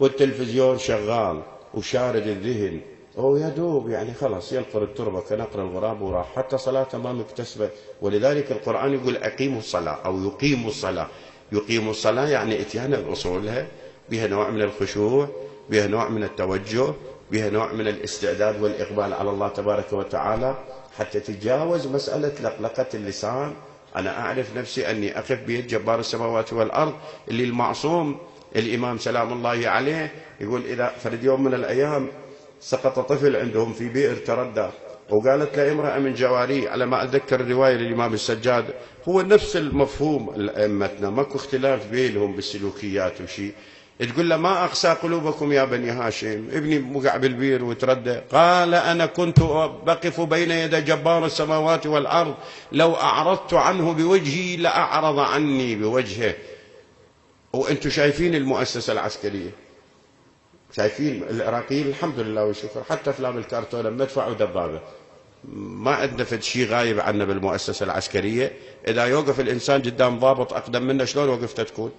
والتلفزيون شغال وشارد الذهن، هو يا دوب يعني خلاص ينقر التربة كنقر الغراب وراح، حتى صلاته ما مكتسبة. ولذلك القرآن يقول أقيموا الصلاة أو يقيموا الصلاة. يقيموا الصلاة يعني إتيان بأصولها، بها نوع من الخشوع، بها نوع من التوجه، بها نوع من الاستعداد والإقبال على الله تبارك وتعالى، حتى تتجاوز مسألة لقلقة اللسان. أنا أعرف نفسي أني أقف بيد جبار السماوات والأرض اللي المعصوم الإمام سلام الله عليه يقول إذا فرد يوم من الأيام سقط طفل عندهم في بئر تردى، وقالت له امرأة من جواري، على ما أتذكر الرواية للإمام السجاد، هو نفس المفهوم الأئمتنا، ماكو اختلاف بينهم بالسلوكيات وشي، تقول له ما أقسى قلوبكم يا بني هاشم، ابني وقع بالبير وتردى، قال أنا كنت بقف بين يدي جبار السماوات والأرض، لو أعرضت عنه بوجهي لأعرض عني بوجهه. وأنتم شايفين المؤسسة العسكرية، شايفين العراقيين الحمد لله والشكر، حتى أفلام الكرتون مدفع ودبابة، ما عندنا فد شيء غايب عنا بالمؤسسة العسكرية. إذا يوقف الإنسان قدام ضابط أقدم منه شلون وقفته تكون؟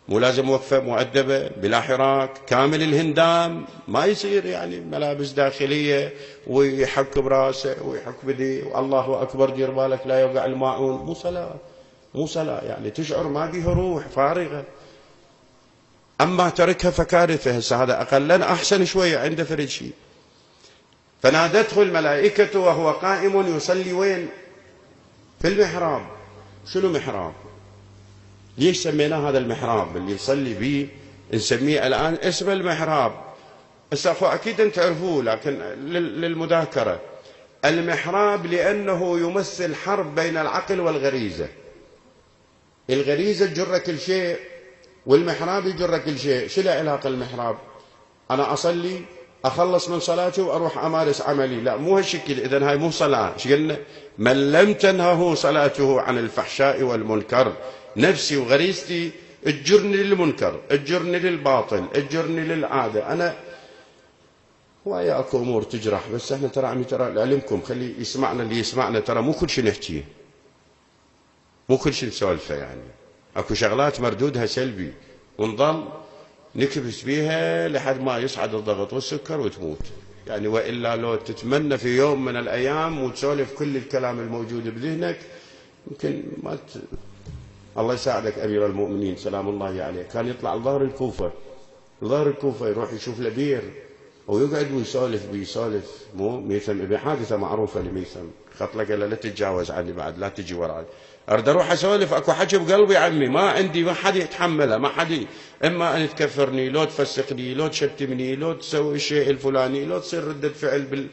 مو لازم وقفة مؤدبة بلا حراك، كامل الهندام، ما يصير يعني ملابس داخلية ويحك براسه ويحك بدي والله أكبر دير بالك لا يوقع الماعون. مو صلاة، مو صلاة، يعني تشعر ما بيه روح، فارغة. أما تركها فكارثة. هسه هذا أقلا أحسن شوية عنده فرد شيء. فنادته الملائكة وهو قائم يصلي وين؟ في المحراب. شنو محراب؟ ليش سميناه هذا المحراب اللي يصلي به؟ نسميه الآن اسم المحراب. هسه أخو أكيد أنت تعرفوه، لكن للمذاكرة، المحراب لأنه يمثل حرب بين العقل والغريزة. الغريزة تجر كل شيء والمحراب يجر كل شيء. شو له علاقة المحراب؟ أنا أصلي أخلص من صلاتي وأروح أمارس عملي، لا مو هالشكل. إذن هاي مو صلاة. شو قلنا؟ من لم تنهه صلاته عن الفحشاء والمنكر. نفسي وغريزتي تجرني للمنكر، تجرني للباطل، تجرني للعادة. أنا هواية أكو أمور تجرح، بس احنا ترى عمي ترى لعلمكم، خلي يسمعنا اللي يسمعنا، ترى مو كل شيء نحكيه، مو كل شيء نسولفه. يعني اكو شغلات مردودها سلبي ونظل نكبس بيها لحد ما يصعد الضغط والسكر وتموت. يعني وإلا لو تتمنى في يوم من الأيام وتسولف كل الكلام الموجود بذهنك يمكن ما الله يساعدك. أمير المؤمنين سلام الله عليه كان يطلع لظهر الكوفة، لظهر الكوفة يروح يشوف لبير ويقعد ويسولف بيسولف. مو ميثم ابن حادثة معروفة لميثم، خط لك لا تتجاوز عني بعد، لا تجي وراي، اريد اروح اسولف اكو حكي بقلبي عمي ما عندي، ما حد يتحمله، ما حد، اما ان تكفرني لو تفسقني لو تشتمني لو تسوي الشيء الفلاني لو تصير ردة فعل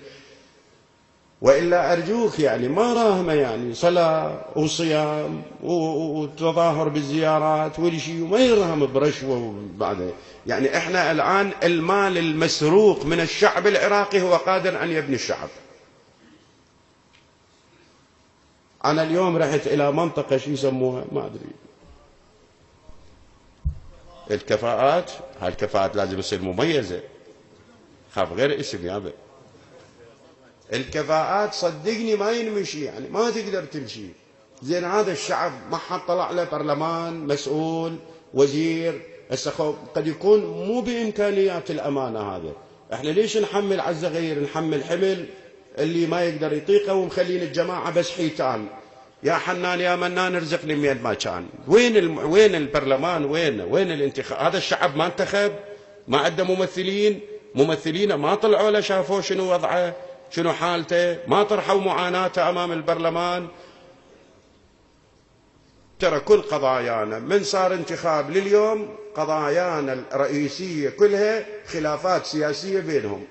والا ارجوك يعني ما راهمه، يعني صلاه وصيام وتظاهر بالزيارات والشيء وما يرهم برشوه. وبعدين يعني احنا الان المال المسروق من الشعب العراقي هو قادر ان يبني الشعب. أنا اليوم رحت إلى منطقة شو يسموها ما أدري، الكفاءات، هالكفاءات لازم تصير مميزة، خاف غير اسم يابا. الكفاءات صدقني ما ينمشي، يعني ما تقدر تمشي. زين هذا الشعب ما حد طلع له برلمان، مسؤول، وزير. هسه قد يكون مو بإمكانيات الأمانة هذا. احنا ليش نحمل على الصغير، نحمل حمل اللي ما يقدر يطيقه ومخلين الجماعة بس حيتان. يا حنان يا منان ارزقني من ما كان. وين البرلمان؟ وين الانتخاب؟ هذا الشعب ما انتخب، ما عنده ممثلين ما طلعوا له شافوا شنو وضعه، شنو حالته، ما طرحوا معاناته امام البرلمان. ترى كل قضايانا من صار انتخاب لليوم قضايانا الرئيسية كلها خلافات سياسية بينهم.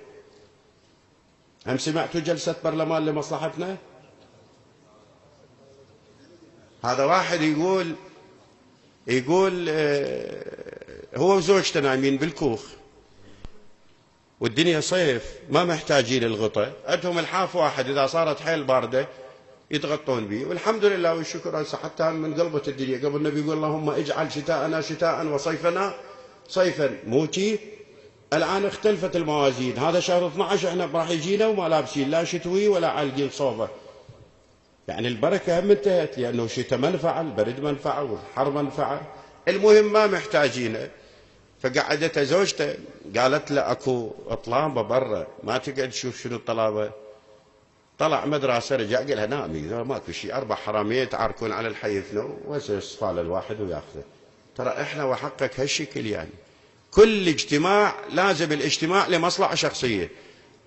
هم سمعتوا جلسة برلمان لمصلحتنا؟ هذا واحد يقول هو وزوجته نايمين بالكوخ والدنيا صيف ما محتاجين الغطاء، عندهم الحاف واحد إذا صارت حيل باردة يتغطون به، والحمد لله والشكر. حتى من قلبة الدنيا قبل النبي يقول اللهم اجعل شتاءنا شتاء وصيفنا صيفا. موتي الآن اختلفت الموازين، هذا شهر 12 احنا راح يجينا وما لابسين لا شتوي ولا عالقين صوبه. يعني البركة هم انتهت، لأنه الشتاء منفعة، البرد منفعة، والحر منفعة. المهم ما محتاجينه. فقعدته زوجته قالت له اكو طلابه برا ما تقعد تشوف شنو الطلابه. طلع مدرسه رجع قال لها نامي ماكو شيء، 4 حراميه يتعاركون على الحي يثنوا ويصفال الواحد وياخذه. ترى احنا وحقك هالشكل يعني كل اجتماع لازم الاجتماع لمصلحه شخصيه،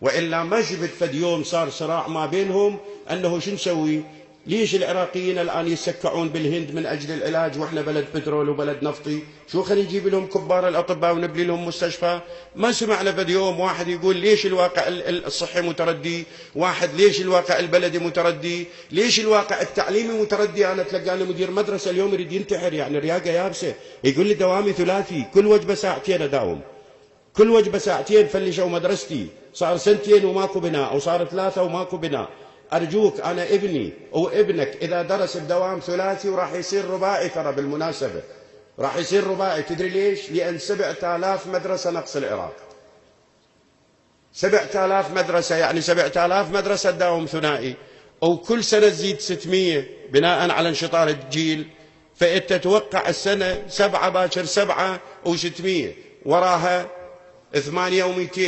والا ما شفت فد يوم صار صراع ما بينهم انه شو نسوي؟ ليش العراقيين الان يسكعون بالهند من اجل العلاج واحنا بلد بترول وبلد نفطي؟ شو خلينا نجيب لهم كبار الاطباء ونبني لهم مستشفى؟ ما سمعنا فد يوم واحد يقول ليش الواقع الصحي متردي، واحد ليش الواقع البلدي متردي، ليش الواقع التعليمي متردي. انا تلقاني مدير مدرسه اليوم يريد ينتحر، يعني رياقه يابسه، يقول لي دوامي ثلاثي، كل وجبه ساعتين اداوم، كل وجبه ساعتين فلشوا مدرستي، صار 2 وماكو بناء، او صار 3 وماكو بناء. أرجوك أنا ابني أو ابنك إذا درس بدوام ثلاثي وراح يصير رباعي، ترى بالمناسبة راح يصير رباعي. تدري ليش؟ لأن 7000 مدرسة نقص العراق، 7000 مدرسة، يعني 7000 مدرسة تداوم ثنائي، وكل سنة تزيد 600 بناء على انشطار الجيل. فأنت تتوقع السنة 7 باكر 7 و600 وراها 8 و200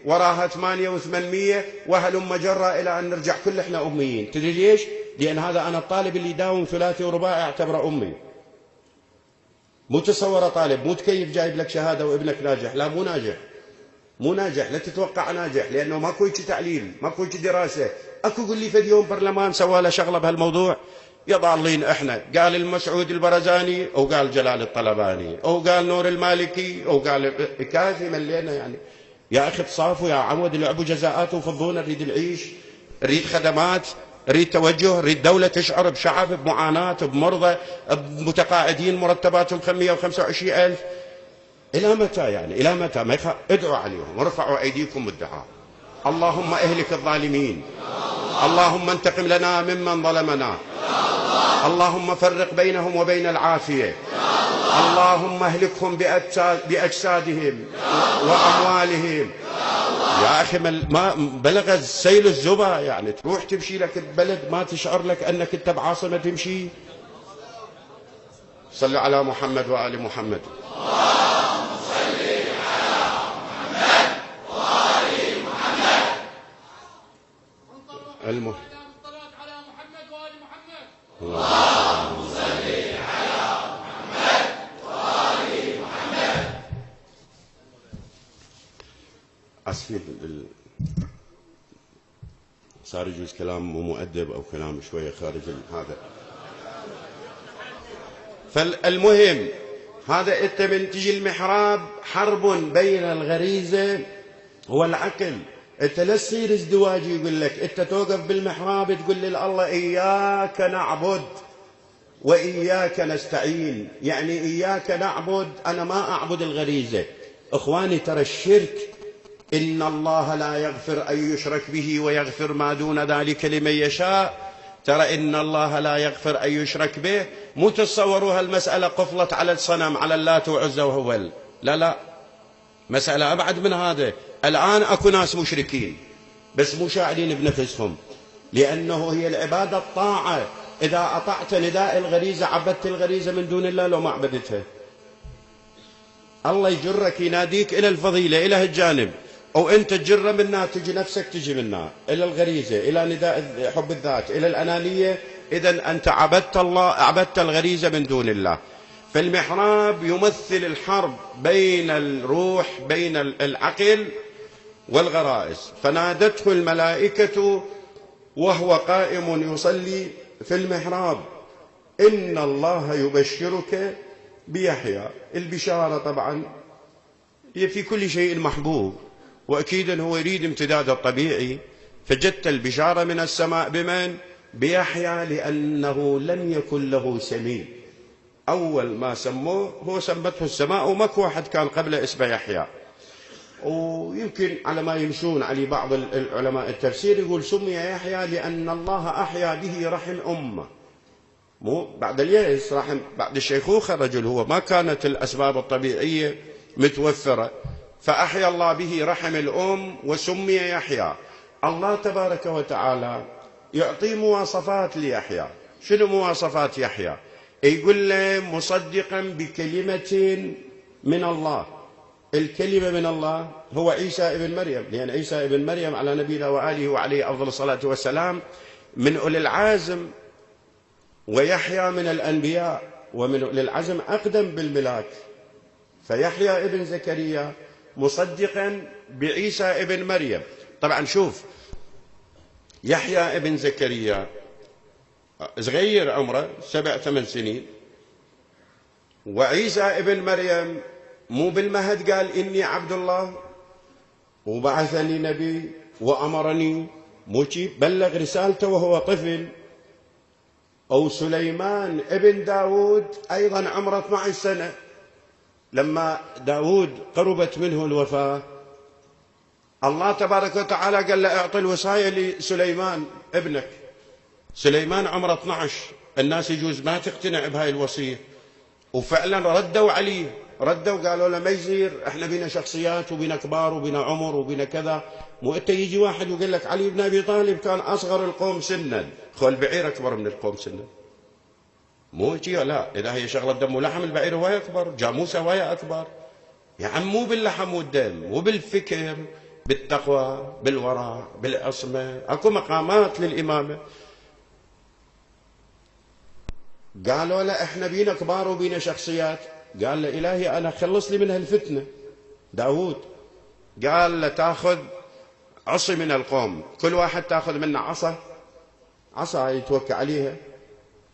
وراها 8 و800 وهلم جرى إلى أن نرجع كل إحنا أميين. تدري ليش؟ لأن هذا أنا الطالب اللي يداوم ثلاثي ورباعي أعتبره أمي. مو تصور طالب مو تكيف جايب لك شهادة وابنك ناجح، لا مو ناجح، مو ناجح، لا تتوقع ناجح، لأنه ماكو هيك تعليم، ماكو هيك دراسة. أكو قل لي فد يوم برلمان سوى له شغلة بهالموضوع؟ يا ضالين احنا، قال المسعود البرزاني او قال جلال الطلباني او قال نور المالكي او قال كافي ملينا يعني. يا اخي تصافوا يا عمود، لعبوا جزاءات وفضونا، نريد العيش، نريد خدمات، نريد توجه، نريد دولة تشعر بشعب بمعاناة، بمرضى، بمتقاعدين مرتباتهم 125,000. إلى متى يعني؟ إلى متى؟ ما ادعوا عليهم وارفعوا أيديكم بالدعاء. اللهم اهلك الظالمين، اللهم انتقم لنا ممن ظلمنا، اللهم فرق بينهم وبين العافية، اللهم اهلكهم بأجسادهم وأموالهم. يا أخي ما بلغ سيل الزبا، يعني تروح تمشي لك البلد ما تشعر لك أنك أنت بعاصمة تمشي. صلوا على محمد وآل محمد. اللهم صل على محمد وآل محمد. اللهم صل على محمد وآل محمد. أسفين صار يجوز كلام مو مؤدب أو كلام شوية خارج هذا. فالمهم هذا أنت من تجي المحراب حرب بين الغريزة والعقل. أنت لا تصير ازدواجي، يقول لك أنت توقف بالمحراب تقول لله إياك نعبد وإياك نستعين، يعني إياك نعبد، أنا ما أعبد الغريزة. إخواني ترى الشرك إن الله لا يغفر أن يشرك به ويغفر ما دون ذلك لمن يشاء. ترى إن الله لا يغفر أن يشرك به. مو تتصوروا هالمسألة قفلت على الصنم على اللات وعزى وهبل، لا لا، مسألة أبعد من هذا. الآن أكو ناس مشركين بس مو شاعرين بنفسهم، لأنه هي العبادة الطاعة. إذا أطعت نداء الغريزة عبدت الغريزة من دون الله لو ما عبدتها. الله يجرك يناديك إلى الفضيلة إلى هالجانب، أو أنت تجر منها تجي نفسك تجي منها إلى الغريزة، إلى نداء حب الذات، إلى الأنانية. إذن أنت عبدت الله، عبدت الغريزة من دون الله. فالمحراب يمثل الحرب بين الروح بين العقل والغرائز. فنادته الملائكة وهو قائم يصلي في المحراب إن الله يبشرك بيحيى. البشارة طبعا هي في كل شيء محبوب، وأكيد هو يريد امتداد الطبيعي، فجت البشارة من السماء بمن؟ بيحيى، لأنه لم يكن له سمي. أول ما سموه هو سمته السماء، وماكو واحد كان قبل اسمه يحيى. ويمكن على ما يمشون على بعض العلماء التفسير يقول سمي يحيى لأن الله أحيا به رحم أمه، مو بعد اليأس، رحم بعد الشيخوخة. الرجل هو ما كانت الأسباب الطبيعية متوفرة، فأحيا الله به رحم الأم وسمي يحيى. الله تبارك وتعالى يعطي مواصفات ليحيى. شنو مواصفات يحيى؟ يقول له مصدقا بكلمة من الله. الكلمة من الله هو عيسى ابن مريم، لأن عيسى ابن مريم على نبينا وآله وعليه أفضل الصلاة والسلام من أولي العزم، ويحيى من الأنبياء، ومن أولي العزم أقدم بالملاك. فيحيى ابن زكريا مصدقا بعيسى ابن مريم. طبعا شوف، يحيى ابن زكريا صغير عمره 7-8 سنين، وعيسى ابن مريم مو بالمهد قال إني عبد الله وبعثني نبي وأمرني، مو بلغ رسالته وهو طفل. أو سليمان ابن داود أيضا عمره 12 سنة، لما داود قربت منه الوفاة الله تبارك وتعالى قال له اعطي الوصاية لسليمان ابنك. سليمان عمره 12، الناس يجوز ما تقتنع بهاي الوصية، وفعلا ردوا عليه، ردوا قالوا له ما يصير، احنا بينا شخصيات وبينا كبار وبينا عمر وبينا كذا، مو انت يجي واحد ويقول لك علي بن ابي طالب كان اصغر القوم سنا، خو البعير اكبر من القوم سنا، مو يجي لا، اذا هي شغله دم ولحم البعير هوايه اكبر، جاموسه هوايه اكبر. يا عم مو باللحم والدم، مو بالفكر، بالتقوى، بالورع، بالعصمه، اكو مقامات للامامه. قالوا له احنا بينا كبار وبينا شخصيات، قال له الهي انا خلص لي من هالفتنه. داود قال له تاخذ عصي من القوم، كل واحد تاخذ منه عصا يتوكى عليها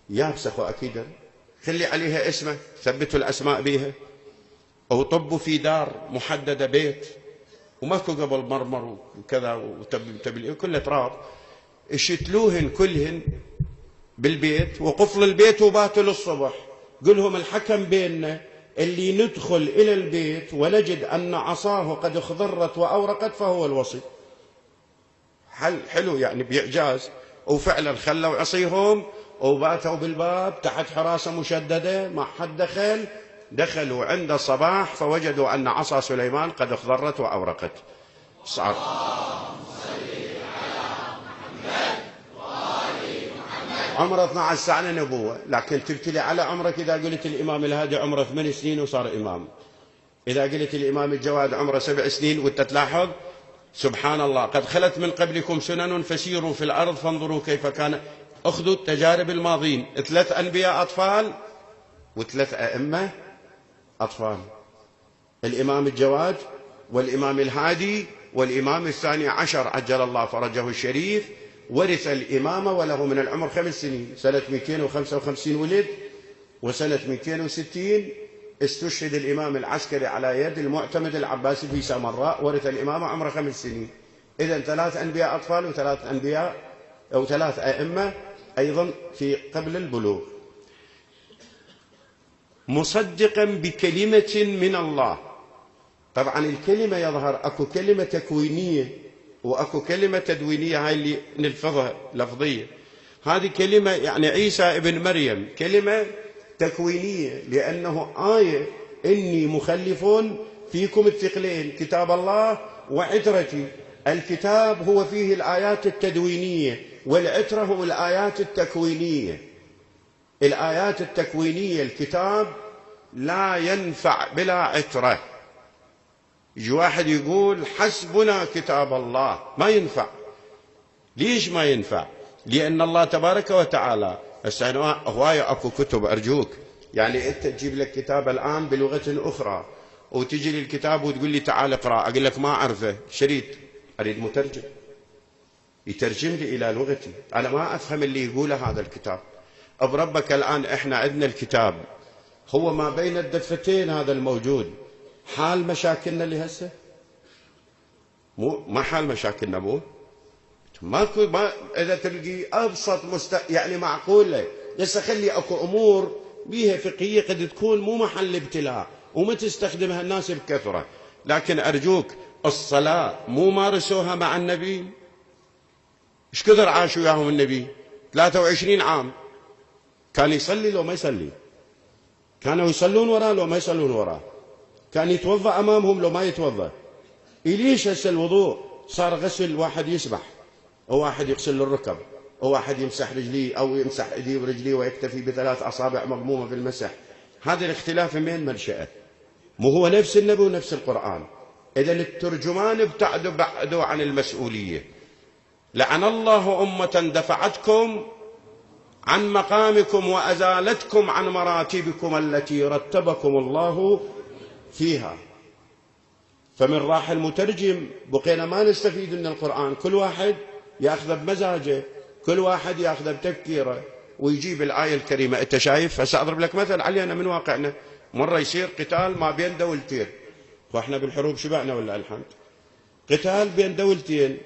يابسخ اكيدا، خلي عليها اسمه، ثبتوا الاسماء بيها، او طبوا في دار محدده بيت، وماكو قبل مرمر وكذا وتبل كله تراب، اشتلوهن كلهن بالبيت وقفل البيت وباتوا للصبح. قلهم الحكم بيننا اللي ندخل إلى البيت ونجد أن عصاه قد اخضرت وأورقت فهو الوصي. حلو يعني بإعجاز. وفعلا خلوا عصيهم وباتوا بالباب تحت حراسة مشددة، ما حد دخل. دخلوا عند الصباح فوجدوا أن عصا سليمان قد اخضرت وأورقت. صار عمره 12 سنة نبوة، لكن تبتلي على عمرك إذا قلت الإمام الهادي عمره 8 سنين وصار إمام، إذا قلت الإمام الجواد عمره 7 سنين وأنت تلاحظ سبحان الله قد خلت من قبلكم سنن فسيروا في الأرض فانظروا كيف كان. أخذوا التجارب الماضين، 3 أنبياء أطفال و3 أئمة أطفال، الإمام الجواد والإمام الهادي والإمام الثاني عشر عجل الله فرجه الشريف، ورث الإمامة وله من العمر 5 سنين، سنة 255 ولد، وسنة 260 استشهد الإمام العسكري على يد المعتمد العباسي في سامراء، ورث الإمامة عمره 5 سنين. إذن 3 أنبياء أطفال و3 أنبياء أو 3 أئمة أيضا في قبل البلوغ. مصدقا بكلمة من الله. طبعا الكلمة يظهر أكو كلمة تكوينية وأكو كلمة تدوينية، هاي اللي نلفظها لفظية. هذه كلمة يعني عيسى ابن مريم كلمة تكوينية، لأنه آية إني مخلف فيكم الثقلين كتاب الله وعترتي. الكتاب هو فيه الآيات التدوينية، والعترة هو الآيات التكوينية. الآيات التكوينية الكتاب لا ينفع بلا عترة. يجي واحد يقول حسبنا كتاب الله، ما ينفع. ليش ما ينفع؟ لأن الله تبارك وتعالى هواية أكو كتب أرجوك، يعني أنت تجيب لك كتاب الآن بلغة أخرى وتجي لي الكتاب وتقول لي تعال اقرأ، أقول لك ما أعرفه، شريط أريد مترجم يترجم لي إلى لغتي، أنا ما أفهم اللي يقوله هذا الكتاب. بربك الآن إحنا عندنا الكتاب هو ما بين الدفتين هذا الموجود، حال مشاكلنا اللي هسه مو ما حال مشاكلنا، مو ماكو ما اذا تلقي ابسط يعني معقوله. لسه خلي اكو امور بيها فقهيه قد تكون مو محل ابتلاء وما تستخدمها الناس بكثره، لكن ارجوك الصلاه مو مارسوها مع النبي؟ ايش كثر عاشوا وياهم النبي؟ 23 عام. كان يصلي لو ما يصلي؟ كانوا يصلون وراه لو ما يصلون وراه؟ كان يتوضا امامهم لو ما يتوضا؟ ليش هسه الوضوء صار غسل واحد يسبح او واحد يغسل الركب او واحد يمسح رجليه او يمسح ايديه ورجليه ويكتفي ب3 أصابع مضمومه في المسح؟ هذا الاختلاف من منشأه؟ مو هو نفس النبي ونفس القرآن. إذا الترجمان ابتعدوا عن المسؤولية. لعن الله أمة دفعتكم عن مقامكم وأزالتكم عن مراتبكم التي رتبكم الله فيها. فمن راح المترجم بقينا ما نستفيد من القرآن، كل واحد يأخذ بمزاجه، كل واحد يأخذ بتفكيره ويجيب الآية الكريمة. أنت شايف؟ هسه أضرب لك مثل علينا من واقعنا. مرة يصير قتال ما بين دولتين، وإحنا بالحروب شبعنا ولا الحمد، قتال بين دولتين،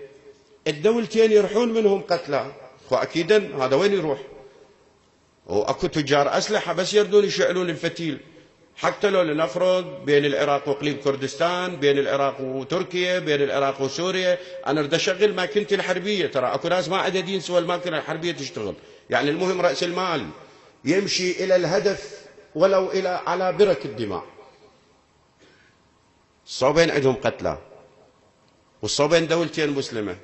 الدولتين يروحون منهم قتلى، وأكيدا هذا وين يروح؟ وأكو تجار أسلحة بس يردون يشعلون الفتيل. حتى لو لنفرض بين العراق وإقليم كردستان، بين العراق وتركيا، بين العراق وسوريا، أنا أريد أشغل ماكينتي الحربية، ترى أكو ناس ما عندها دين سوى الماكينة الحربية تشتغل، يعني المهم رأس المال يمشي إلى الهدف ولو إلى على برك الدماء. الصوبين عندهم قتلى والصوبين دولتين مسلمة.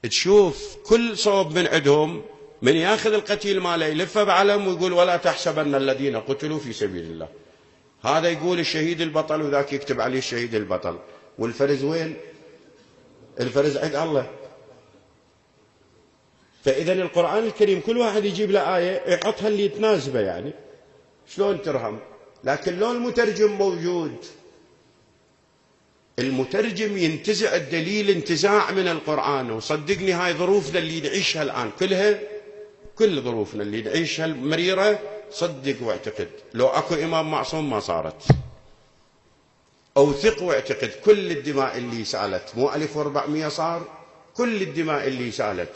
تشوف كل صوب من عندهم من ياخذ القتيل ماله يلفه بعلم ويقول ولا تحسبن الذين قتلوا في سبيل الله. هذا يقول الشهيد البطل وذاك يكتب عليه الشهيد البطل. والفرز وين؟ الفرز عند الله. فإذا القرآن الكريم كل واحد يجيب له آية يحطها اللي يتناسبه، يعني شلون ترهم. لكن لو المترجم موجود، المترجم ينتزع الدليل انتزاع من القرآن. وصدقني هاي ظروفنا اللي نعيشها الآن كلها، كل ظروفنا اللي نعيشها المريرة، صدق واعتقد لو أكو إمام معصوم ما صارت. أو ثق واعتقد كل الدماء اللي سالت، مو 1400 صار، كل الدماء اللي سالت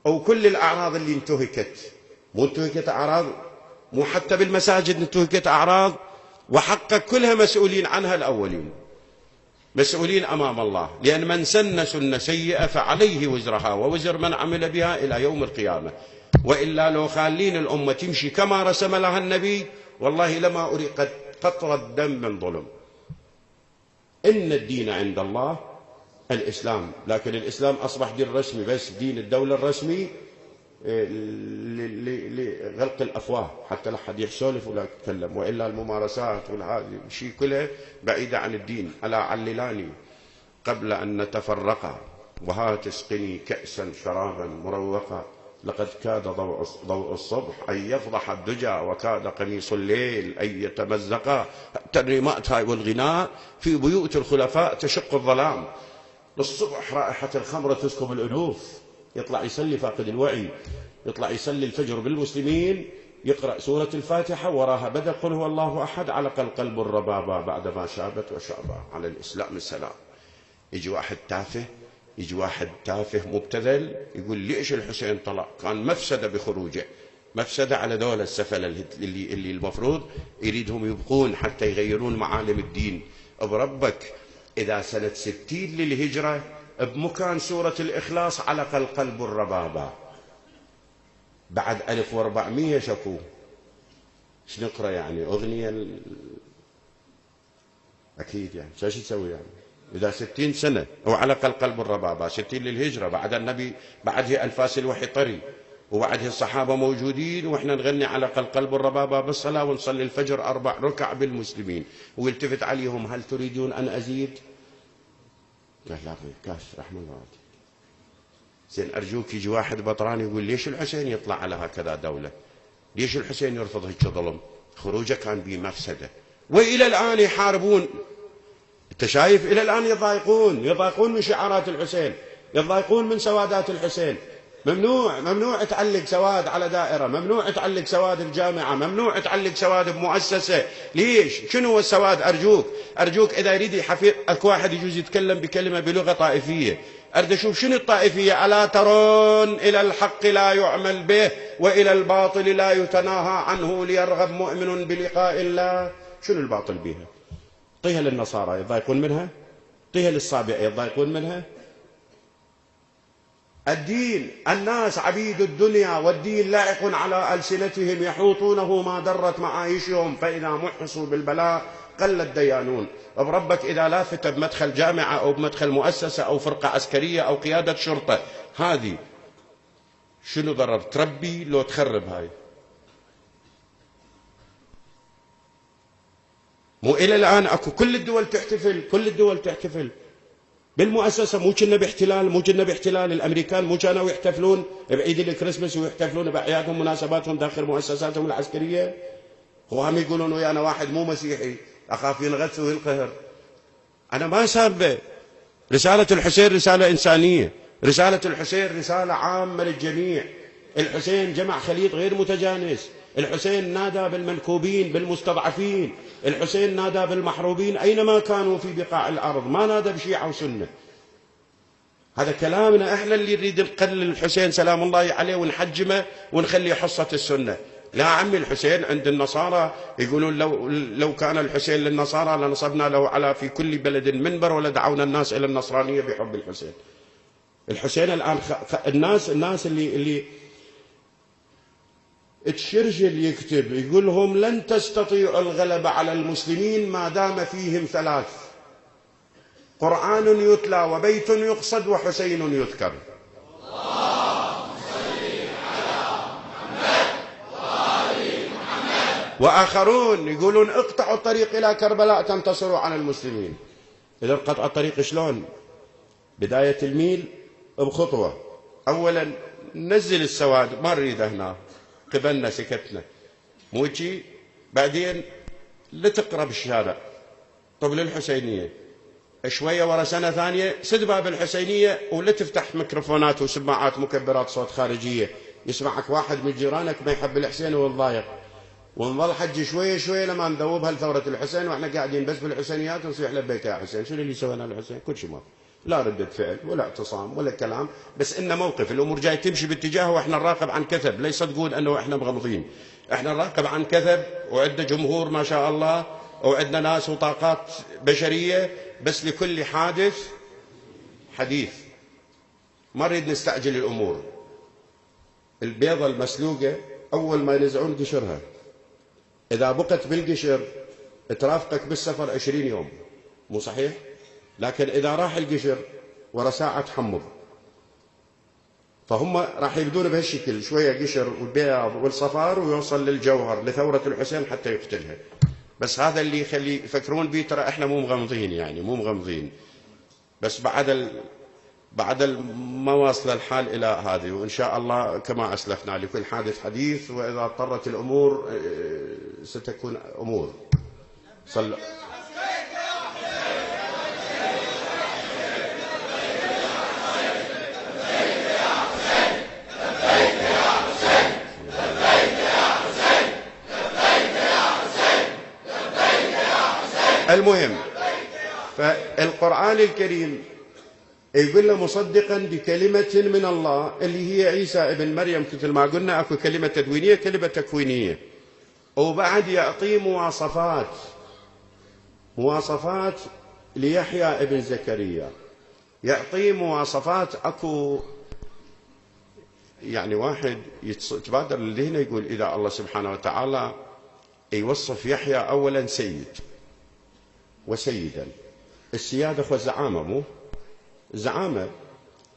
أو كل الأعراض اللي انتهكت، مو انتهكت أعراض، مو حتى بالمساجد انتهكت أعراض، وحقق كلها مسؤولين عنها الأولين، مسؤولين أمام الله. لأن من سن سنة سيئة فعليه وزرها ووزر من عمل بها إلى يوم القيامة. وإلا لو خالين الأمة تمشي كما رسم لها النبي والله لما أريقت قطرة دم من ظلم. إن الدين عند الله الإسلام، لكن الإسلام أصبح دين رسمي، بس دين الدولة الرسمي لغلق الأفواه حتى لا حد يسولف ولا يتكلم. وإلا الممارسات والهذه شيء كله بعيدة عن الدين. ألا عللاني قبل أن نتفرقا وهات اسقني كأسا شرابا مروقا، لقد كاد ضوء الصبح أن يفضح الدجى وكاد قميص الليل أن يتمزقا. الترنيمات هاي والغناء في بيوت الخلفاء تشق الظلام. للصبح رائحة الخمرة تسكب الأنوف، يطلع يصلي فاقد الوعي، يطلع يصلي الفجر بالمسلمين، يقرأ سورة الفاتحة وراها بدأ قل هو الله أحد، علق القلب الربابة بعدما شابت وشابا على الإسلام السلام. يجي واحد تافه، يجي واحد تافه مبتذل يقول ليش الحسين طلع؟ كان مفسدة بخروجه، مفسدة على دولة السفلة اللي المفروض يريدهم يبقون حتى يغيرون معالم الدين. بربك إذا سنة 60 للهجرة بمكان سورة الإخلاص علق القلب الربابة، بعد 1400 شكو ايش نقرأ يعني؟ أغنية أكيد يعني شو تسوي يعني؟ إذا 60 سنة وعلق القلب الربابة، 60 للهجرة، بعد النبي بعده أنفاس الوحي طري، وبعده الصحابة موجودين، وإحنا نغني علق القلب الربابة بالصلاة ونصلي الفجر 4 ركع بالمسلمين. ويلتفت عليهم هل تريدون أن أزيد؟ قال لا كاش رحمة الله. زين أرجوك يجي واحد بطران يقول ليش الحسين يطلع على هكذا دولة؟ ليش الحسين يرفض هيك ظلم؟ خروجه كان به مفسدة. وإلى الآن يحاربون. أنت شايف إلى الآن يضايقون من شعارات الحسين، يضايقون من سوادات الحسين. ممنوع تعلق سواد على دائرة، ممنوع تعلق سواد الجامعة، ممنوع تعلق سواد بمؤسسة. ليش؟ شنو هو السواد؟ أرجوك إذا يريد يحفظ أكو واحد يجوز يتكلم بكلمة بلغة طائفية، أريد أشوف شنو الطائفية. ألا ترون إلى الحق لا يعمل به وإلى الباطل لا يتناهى عنه ليرغب مؤمن بلقاء الله. شنو الباطل بها؟ طيها للنصارى يضايقون منها، طيها للصابئة يضايقون منها. الدين، الناس عبيد الدنيا والدين لاعق على ألسنتهم يحوطونه ما درت معايشهم، فإذا محصوا بالبلاء قل الديانون. بربك إذا لافت بمدخل جامعة أو بمدخل مؤسسة أو فرقة عسكرية أو قيادة شرطة، هذه شنو ضرر؟ تربي لو تخرب. هاي مو إلى الآن أكو كل الدول تحتفل، كل الدول تحتفل بالمؤسسة. مو كنا باحتلال، مو كنا باحتلال. الأمريكان مو كانوا يحتفلون بعيد الكريسماس ويحتفلون بأعيادهم مناسباتهم داخل مؤسساتهم العسكرية. وهم يقولون ويانا واحد مو مسيحي أخاف ينغث وينقهر. أنا ما سابه. رسالة الحسين رسالة إنسانية، رسالة الحسين رسالة عامة للجميع. الحسين جمع خليط غير متجانس. الحسين نادى بالمنكوبين بالمستضعفين. الحسين نادى بالمحروبين أينما كانوا في بقاع الأرض، ما نادى بشيعة وسنة. هذا كلامنا احنا اللي نريد نقلل الحسين سلام الله عليه ونحجمه ونخلي حصة السنة. لا عمي، الحسين عند النصارى يقولون لو كان الحسين للنصارى لنصبنا له على في كل بلد منبر ولدعونا الناس إلى النصرانية بحب الحسين. الحسين الآن الناس اللي تشرجل يكتب يقول لهم لن تستطيعوا الغلبة على المسلمين ما دام فيهم ثلاث: قرآن يتلى وبيت يقصد وحسين يذكر. وآخرون يقولون اقطعوا الطريق إلى كربلاء تنتصروا على المسلمين. إذا قطع الطريق شلون؟ بداية الميل بخطوة. أولا نزل السواد، ما نريده هنا، قبلنا سكتنا، مو شي. بعدين لا تقرب الشارع، طب للحسينية شوية ورا سنة ثانية سد باب الحسينية ولا تفتح ميكروفونات وسماعات مكبرات صوت خارجية يسمعك واحد من جيرانك ما يحب الحسين ويتضايق. ونظل حج شوية شوية لما نذوبها لثورة الحسين واحنا قاعدين بس بالحسينيات ونصيح لبيك يا حسين. شنو اللي سوينا الحسين؟ كل شيء ما لا ردة فعل ولا اعتصام ولا كلام، بس إن موقف الأمور جاي تمشي باتجاهه واحنا نراقب عن كثب. لا يصدقون أنه احنا مغمضين، احنا نراقب عن كثب وعندنا جمهور ما شاء الله وعندنا ناس وطاقات بشرية، بس لكل حادث حديث. ما نريد نستعجل الأمور. البيضة المسلوقة أول ما ينزعون قشرها إذا بقت بالقشر ترافقك بالسفر 20 يوم، مو صحيح؟ لكن إذا راح القشر ورا ساعة تحمض. فهم راح يبدون بهالشكل، شوية قشر والبياض والصفار ويوصل للجوهر لثورة الحسين حتى يقتلها. بس هذا اللي يخلي يفكرون بيه ترى احنا مو مغمضين، يعني مو مغمضين، بس بعد ما واصل الحال إلى هذه. وإن شاء الله كما أسلفنا لكل حادث حديث، وإذا اضطرت الأمور ستكون أمور. صلى المهم. فالقرآن الكريم يقول له مصدقا بكلمة من الله اللي هي عيسى ابن مريم. مثل ما قلنا اكو كلمة تدوينية كلمة تكوينية، وبعد يعطي مواصفات ليحيى ابن زكريا. يعطي مواصفات. اكو يعني واحد يتبادر لهنا يقول إذا الله سبحانه وتعالى يوصف يحيى أولا سيد وسيدا. السيادة أخوة الزعامة، مو زعامة،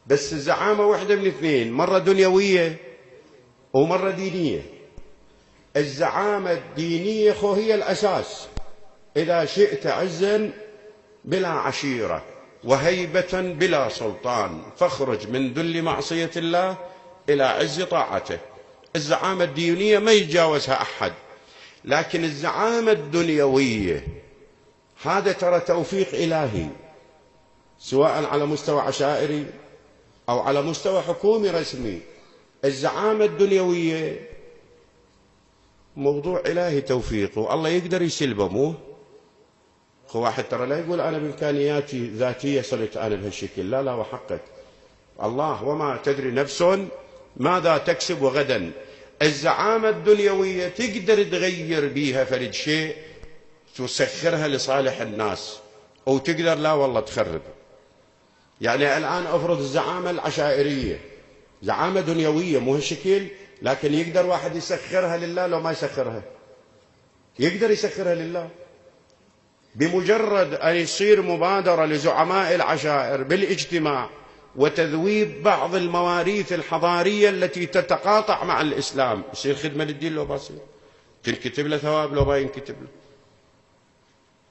بس الزعامة واحدة من اثنين، مرة دنيوية ومرة دينية. الزعامة الدينية خو هي الأساس. إذا شئت عزا بلا عشيرة وهيبة بلا سلطان فاخرج من ذل معصية الله إلى عز طاعته. الزعامة الدينية ما يتجاوزها أحد، لكن الزعامة الدنيوية هذا ترى توفيق إلهي، سواء على مستوى عشائري أو على مستوى حكومي رسمي. الزعامة الدنيوية موضوع إلهي توفيق، والله يقدر يسلبه. مو واحد ترى لا يقول أنا بإمكانياتي ذاتية صرت أنا بهالشكل، لا وحقك الله وما تدري نفس ماذا تكسب غدا. الزعامة الدنيوية تقدر تغير بيها فرد شيء تسخرها لصالح الناس، أو تقدر لا والله تخرب. يعني الآن أفرض الزعامة العشائرية زعامة دنيوية مو هالشكل، لكن يقدر واحد يسخرها لله. لو ما يسخرها يقدر يسخرها لله. بمجرد أن يصير مبادرة لزعماء العشائر بالاجتماع وتذويب بعض المواريث الحضارية التي تتقاطع مع الإسلام، يصير خدمة للدين لو بصير، تنكتب له ثواب لو ما ينكتب له.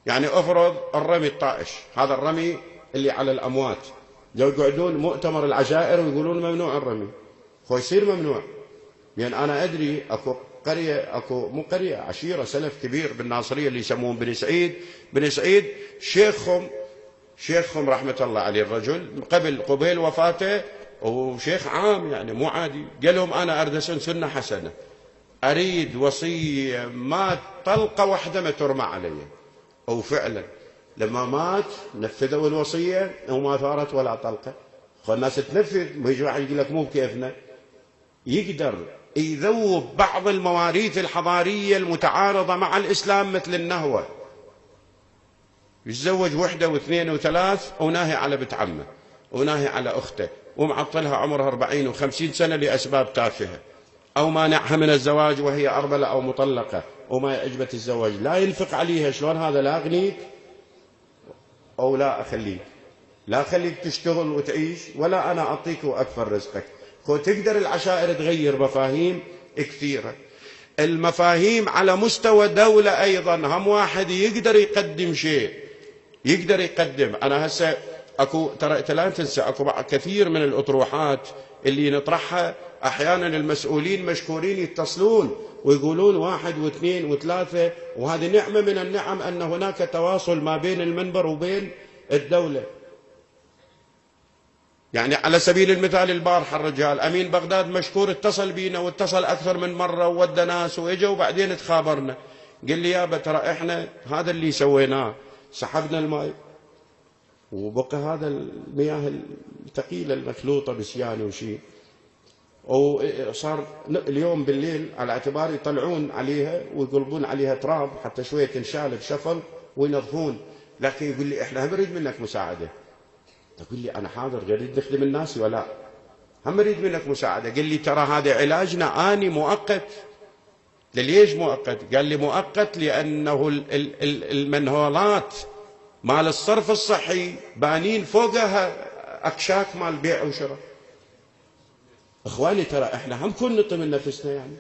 يعني افرض الرمي الطائش، هذا الرمي اللي على الأموات، لو يقعدون مؤتمر العشائر ويقولون ممنوع الرمي، هو يصير ممنوع. لأن أنا أدري أكو قرية، أكو مو قرية، عشيرة سلف كبير بالناصرية اللي يسمون بني سعيد. بني سعيد شيخهم رحمة الله عليه الرجل قبيل وفاته، وشيخ عام يعني مو عادي، قال لهم أنا أريد سنة حسنة، أريد وصية ما طلقة واحدة ما ترمى علي. وفعلا لما مات نفذوا الوصية وما ثارت ولا طلقة. الناس تنفذ، ويجي واحد يقول لك مو بكيفنا. يقدر يذوب بعض المواريث الحضارية المتعارضة مع الإسلام مثل النهوة، يتزوج وحدة واثنين وثلاث وناهي على بنت عمه وناهي على أخته ومعطلها عمرها 40 و50 سنة لأسباب تافهة، أو مانعها من الزواج وهي أرملة أو مطلقة وما يعجبت الزواج، لا ينفق عليها. شلون هذا؟ لا أغنيك أو لا أخليك، لا أخليك تشتغل وتعيش ولا أنا أعطيك وأكثر رزقك. تقدر العشائر تغير مفاهيم كثيرة. المفاهيم على مستوى دولة أيضا، هم واحد يقدر يقدم شيء، يقدر يقدم. أنا هسه أكو ترى لا تنسى، أكو كثير من الأطروحات اللي نطرحها أحيانا المسؤولين مشكورين يتصلون ويقولون 1 و2 و3، وهذه نعمة من النعم أن هناك تواصل ما بين المنبر وبين الدولة. يعني على سبيل المثال البارحة الرجال أمين بغداد مشكور اتصل بينا، واتصل أكثر من مرة وودى ناس وإجوا، وبعدين تخابرنا قال لي يابا ترى إحنا هذا اللي سويناه، سحبنا الماء وبقى هذا المياه الثقيلة المخلوطة بسيان وشيء، وصار اليوم بالليل على اعتبار يطلعون عليها ويقلبون عليها تراب حتى شوية تنشال بشفل وينظفون. لكن يقول لي إحنا هم نريد منك مساعدة. أقول لي أنا حاضر، جريد نخدم الناس ولا هم نريد منك مساعدة. قال لي ترى هذا علاجنا آني مؤقت. ليش مؤقت؟ قال لي مؤقت لأنه المنهولات مال الصرف الصحي بانين فوقها أكشاك مال بيع وشراء. إخواني ترى إحنا هم كن نطي من نفسنا يعني.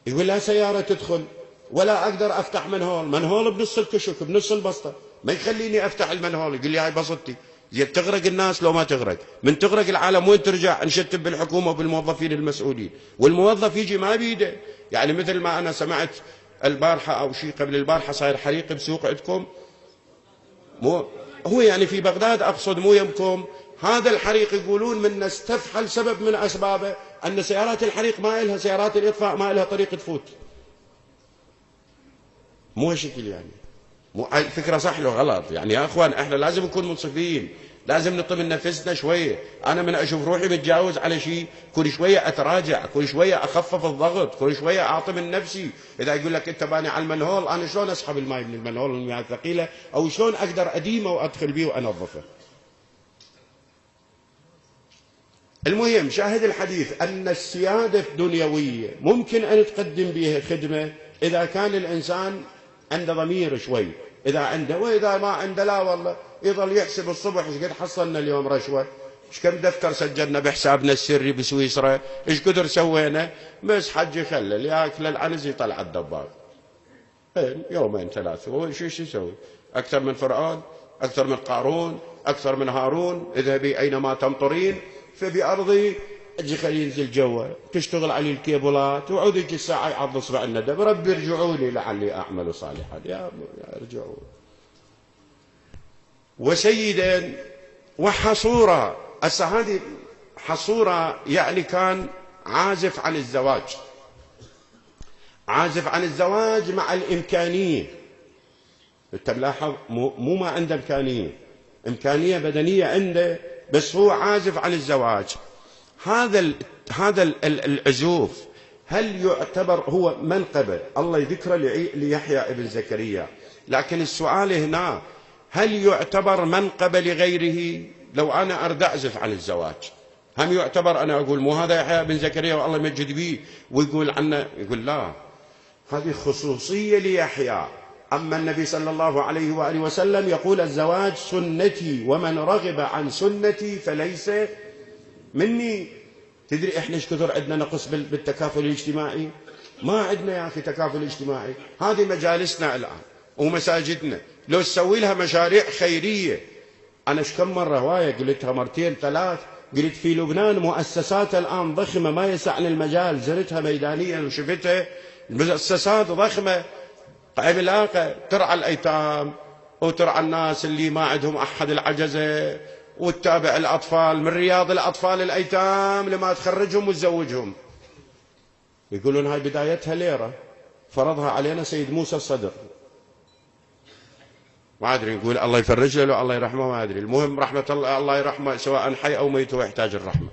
يقول لا سيارة تدخل ولا أقدر أفتح منهول بنص الكشك بنص البسطة، ما يخليني أفتح المنهول. يقول لي هاي بسطتي زين، تغرق الناس لو ما تغرق، من تغرق العالم وين ترجع؟ نشتب بالحكومة وبالموظفين المسؤولين، والموظف يجي ما بيده. يعني مثل ما أنا سمعت البارحة أو شيء قبل البارحة صاير حريق بسوق عندكم، مو هو يعني في بغداد أقصد، مو يمكم. هذا الحريق يقولون من استفحل سبب من أسبابه أن سيارات الحريق ما إلها، سيارات الإطفاء ما إلها طريق تفوت. مو هالشكل يعني، مو الفكرة صح لو غلط يعني. يا أخوان إحنا لازم نكون منصفين، لازم نطي من نفسنا شوية. أنا من أشوف روحي متجاوز على شيء كل شوية أتراجع، كل شوية أخفف الضغط، كل شوية أعطي من نفسي. إذا يقول لك أنت باني على المنهول، أنا شلون أسحب الماء من المنهول من المياه الثقيلة، أو شلون أقدر أديمه وأدخل بيه وأنظفه. المهم شاهد الحديث أن السيادة الدنيوية ممكن أن تقدم بها خدمة إذا كان الإنسان عنده ضمير شوي، إذا عنده، وإذا ما عنده لا والله يظل يحسب الصبح ايش قد حصلنا اليوم رشوة، ايش كم دفتر سجلنا بحسابنا السري بسويسرا، ايش قدر سوينا، بس حج يخلل ياكل العنز يطلع الدباب. يومين ثلاثة هو شو يسوي؟ أكثر من فرعون، أكثر من قارون، أكثر من هارون. اذهبي أينما تمطرين فبأرضي اجي خلي ينزل جوا، تشتغل علي الكيبلات، وعود يجي الساعة يعض اصبع الندب، ربي ارجعوني لعلي أعمل صالحا. يا ارجعوا. وسيدا وحصورا. هسه هذه حصورا يعني كان عازف عن الزواج، عازف عن الزواج مع الإمكانية. انت ملاحظ مو ما عنده إمكانية بدنية عنده، بس هو عازف عن الزواج. هذا العزوف هل يعتبر هو منقبة الله يذكره ليحيى ابن زكريا؟ لكن السؤال هنا هل يعتبر منقبة لغيره؟ لو أنا أريد أعزف عن الزواج هم يعتبر، أنا أقول مو هذا يحيى بن زكريا والله يمجد به ويقول عنه، يقول لا هذه خصوصية ليحيى. أما النبي صلى الله عليه وآله وسلم يقول الزواج سنتي ومن رغب عن سنتي فليس مني. تدري إحنا إيش كثر عندنا نقص بالتكافل الاجتماعي؟ ما عندنا يا أخي تكافل اجتماعي. هذه مجالسنا الآن ومساجدنا، لو تسوي لها مشاريع خيرية. أنا ايش كم مرة هواية قلتها مرتين ثلاث، قلت في لبنان مؤسسات الآن ضخمة ما يسعني المجال، زرتها ميدانيا وشفتها، مؤسسات ضخمة عملاقة ترعى الأيتام وترعى الناس اللي ما عندهم أحد، العجزة، وتتابع الأطفال من رياض الأطفال الأيتام لما تخرجهم وتزوجهم. يقولون هاي بدايتها ليرة فرضها علينا سيد موسى الصدر، ما أدري نقول الله يفرج له الله يرحمه، ما أدري، المهم رحمة الله يرحمه سواء حي أو ميت ويحتاج الرحمة.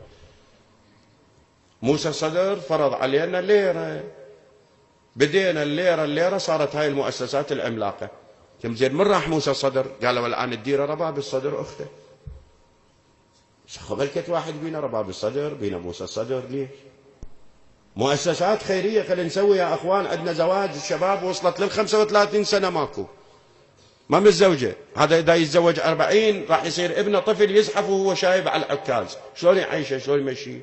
موسى الصدر فرض علينا ليرة، بدينا الليرة صارت هاي المؤسسات العملاقة. كم زين من راح موسى الصدر؟ قالوا الآن الديرة رباب الصدر أخته. خبلكت واحد بينا رباب الصدر بينا موسى الصدر، ليش؟ مؤسسات خيرية خلينا نسوي يا أخوان. عندنا زواج الشباب وصلت لل 35 سنة ماكو، ما متزوجة، هذا إذا يتزوج 40 راح يصير ابنه طفل يزحف وهو شايب على العكاز، شلون يعيشه شلون يمشي؟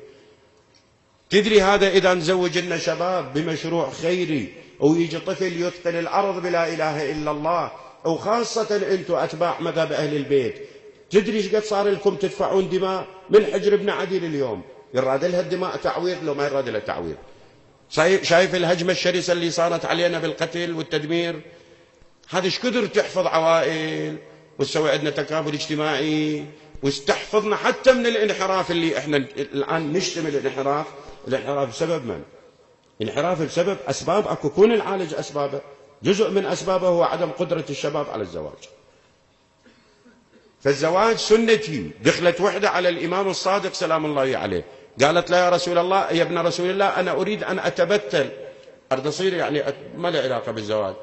تدري هذا إذا نزوج لنا شباب بمشروع خيري ويجي طفل يثقل الأرض بلا إله إلا الله، وخاصة أنتم أتباع مذهب أهل البيت، تدري ايش قد صار لكم تدفعون دماء من حجر ابن عديل اليوم؟ يراد لها الدماء تعويض لو ما يراد لها تعويض. شايف الهجمة الشرسة اللي صارت علينا بالقتل والتدمير؟ هذا ايش قدر تحفظ عوائل وتسوي عندنا تكافل اجتماعي وتحفظنا حتى من الانحراف اللي احنا الآن نشتمل الانحراف بسبب من؟ انحراف بسبب أسباب أكو، كون نعالج أسبابه. جزء من أسبابه هو عدم قدرة الشباب على الزواج. فالزواج سنتي. دخلت وحدة على الإمام الصادق سلام الله عليه، قالت لا يا رسول الله، يا ابن رسول الله، أنا أريد أن أتبتل، أريد أصير يعني ما له علاقة بالزواج.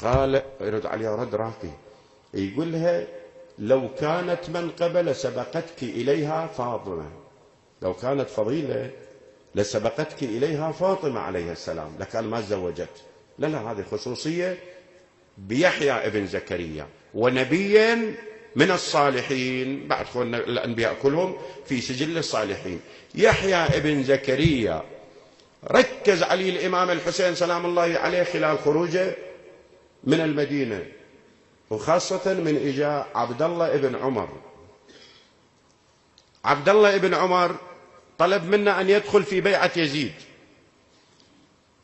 قال يرد عليها رد راقي، يقول لها لو كانت منقبة لسبقتك إليها فاطمة، لو كانت فضيلة لسبقتك إليها فاطمة عليه السلام، لكان ما تزوجت. لا هذه خصوصية بيحيى ابن زكريا، ونبيا من الصالحين، بعد خلنا الأنبياء كلهم في سجل الصالحين. يحيى ابن زكريا ركز عليه الإمام الحسين سلام الله عليه خلال خروجه من المدينة، وخاصة من إجاء عبد الله ابن عمر. عبد الله ابن عمر طلب منا أن يدخل في بيعة يزيد،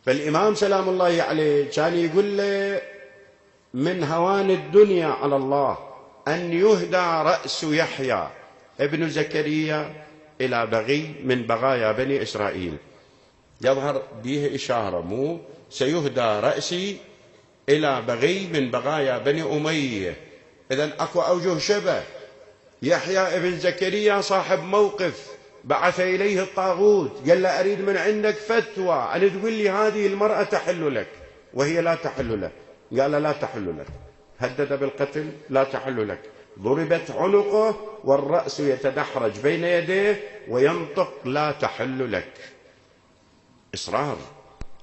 فالإمام سلام الله عليه كان يقول له من هوان الدنيا على الله أن يهدى رأس يحيى ابن زكريا إلى بغي من بغايا بني إسرائيل. يظهر به إشارة، مو سيهدى رأسي إلى بغي من بغايا بني أمية. إذن أكو أوجه شبه. يحيى ابن زكريا صاحب موقف، بعث إليه الطاغوت قال له أريد من عندك فتوى أن تقول لي هذه المرأة تحل لك، وهي لا تحل له. قال لا تحل لك، هدد بالقتل، لا تحل لك. ضربت عنقه والرأس يتدحرج بين يديه وينطق لا تحل لك. إصرار،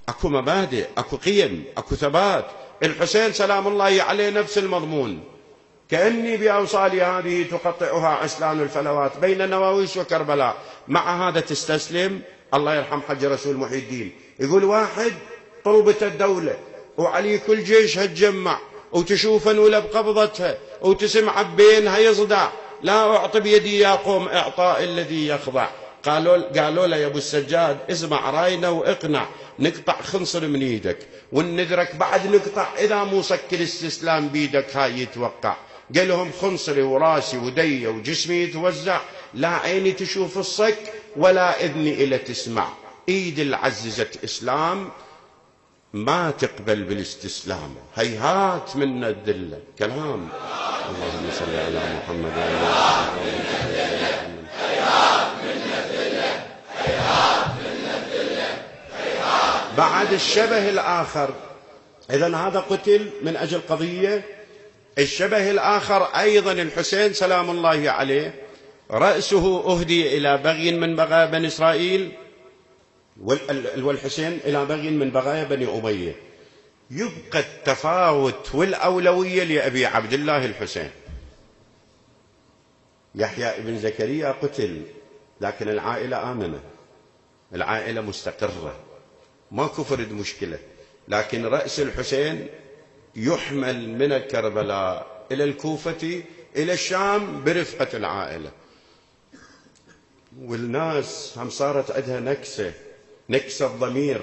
أكو مبادئ، أكو قيم، أكو ثبات. الحسين سلام الله عليه نفس المضمون، كأني بأوصالي هذه تقطعها عسلان الفلوات بين نواويس وكربلاء، مع هذا تستسلم. الله يرحم حج رسول محي الدين يقول واحد طلبت الدولة وعلي كل جيشها تجمع وتشوف انولى بقبضتها وتسمع بينها يصدع، لا أعطي بيدي يا قوم إعطاء الذي يخضع. قالوا له يا أبو السجاد اسمع راينا واقنع، نقطع خنصر من ايدك والندرك بعد نقطع، إذا مو صك الاستسلام بيدك هاي يتوقع. قال لهم خنصري وراسي ودي وجسمي يتوزع، لا عيني تشوف الصك ولا إذني إلى تسمع. إيد العززة إسلام ما تقبل بالاستسلام، هيهات منا الذلة. كلام اللهم صل على محمد وعلى بعد الشبه الآخر. إذن هذا قتل من أجل قضية. الشبه الآخر أيضا الحسين سلام الله عليه رأسه أهدي إلى بغي من بغايا بني إسرائيل، والحسين إلى بغي من بغايا بني أمية. يبقى التفاوت والأولوية لأبي عبد الله الحسين. يحيى ابن زكريا قتل، لكن العائلة آمنة، العائلة مستقرة، ما كفرد مشكلة، لكن رأس الحسين يحمل من كربلاء إلى الكوفة إلى الشام برفقة العائلة. والناس هم صارت عندها نكسة ضمير.